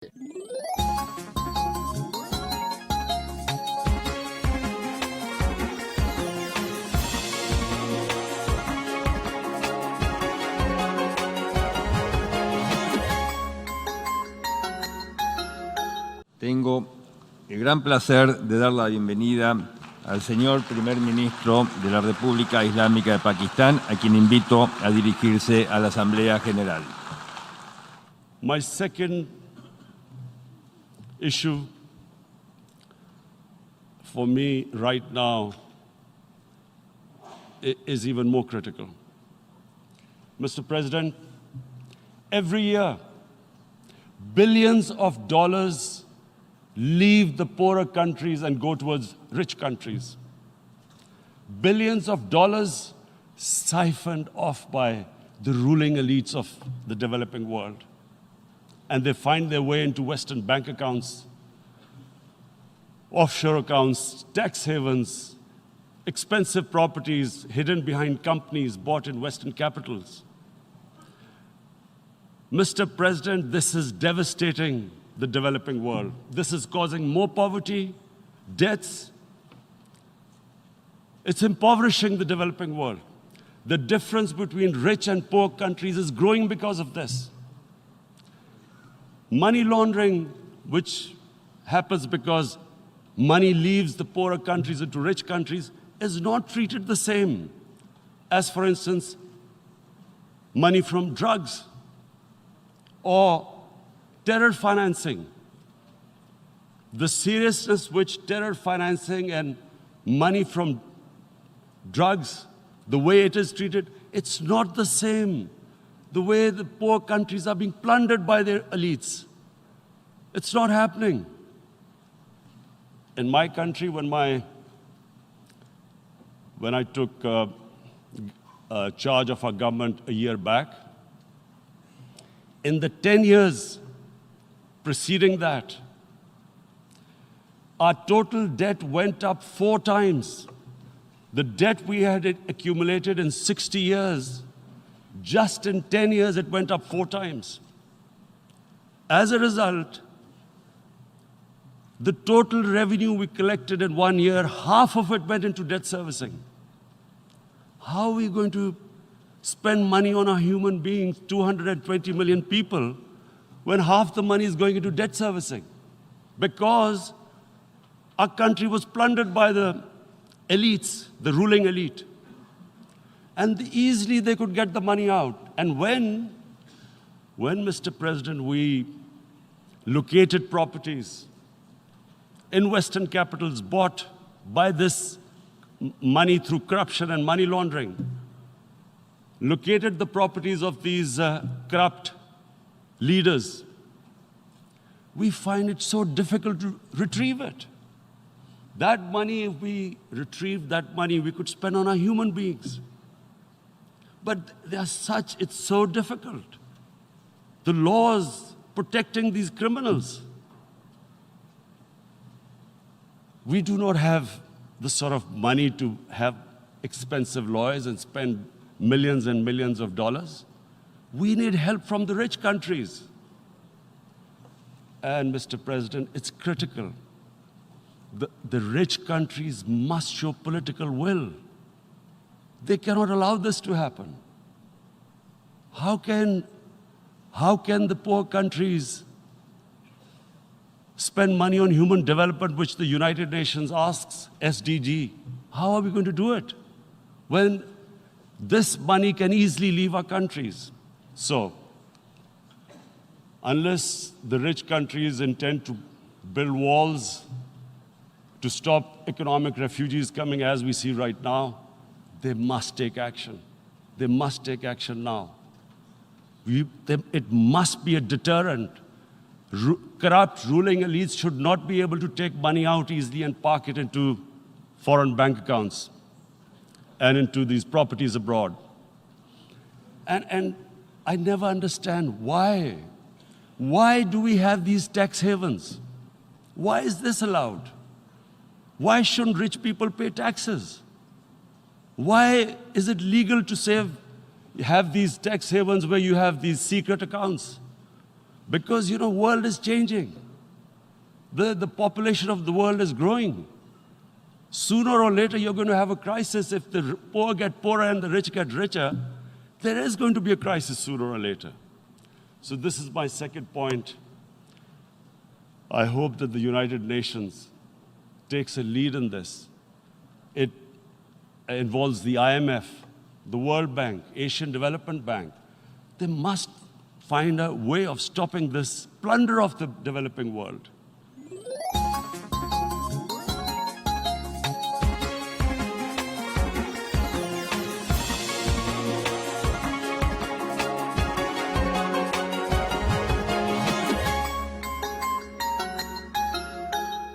Tengo el gran placer de dar la bienvenida al señor primer ministro de la República Islámica de Pakistán, a quien invito a dirigirse a la Asamblea General. My second issue for me right now is even more critical. Mr. President, every year, billions of dollars leave the poorer countries and go towards rich countries. Billions of dollars siphoned off by the ruling elites of the developing world. And they find their way into Western bank accounts, offshore accounts, tax havens, expensive properties hidden behind companies bought in Western capitals. Mr. President, this is devastating the developing world. This is causing more poverty, debts. It's impoverishing the developing world. The difference between rich and poor countries is growing because of this. Money laundering, which happens because money leaves the poorer countries into rich countries, is not treated the same as, for instance, money from drugs or terror financing. The seriousness which terror financing and money from drugs, the way it is treated, it's not the same. The way the poor countries are being plundered by their elites. It's not happening. In my country, when I took charge of our government a year back, in the 10 years preceding that, our total debt went up 4 times. The debt we had accumulated in 60 years, just in 10 years, it went up 4 times. As a result, the total revenue we collected in 1 year, half of it went into debt servicing. How are we going to spend money on our human beings, 220 million people, when half the money is going into debt servicing? Because our country was plundered by the elites, the ruling elite. And easily they could get the money out. And when, Mr. President, we located properties in Western capitals bought by this money through corruption and money laundering, located the properties of these corrupt leaders, we find it so difficult to retrieve it. That money, if we retrieved that money, we could spend on our human beings. But it's so difficult. The laws protecting these criminals. We do not have the sort of money to have expensive lawyers and spend millions and millions of dollars. We need help from the rich countries. And Mr. President, it's critical. The rich countries must show political will. They cannot allow this to happen. How can the poor countries spend money on human development, which the United Nations asks, SDG? How are we going to do it when this money can easily leave our countries? So, unless the rich countries intend to build walls to stop economic refugees coming as we see right now, they must take action. They must take action now. It must be a deterrent. Corrupt ruling elites should not be able to take money out easily and park it into foreign bank accounts and into these properties abroad. And I never understand why. Why do we have these tax havens? Why is this allowed? Why shouldn't rich people pay taxes? Why is it legal to have these tax havens where you have these secret accounts? Because, world is changing. The population of the world is growing. Sooner or later, you're going to have a crisis. If the poor get poorer and the rich get richer, there is going to be a crisis sooner or later. So this is my second point. I hope that the United Nations takes a lead in this. It involves the IMF, the World Bank, Asian Development Bank. They must find a way of stopping this plunder of the developing world.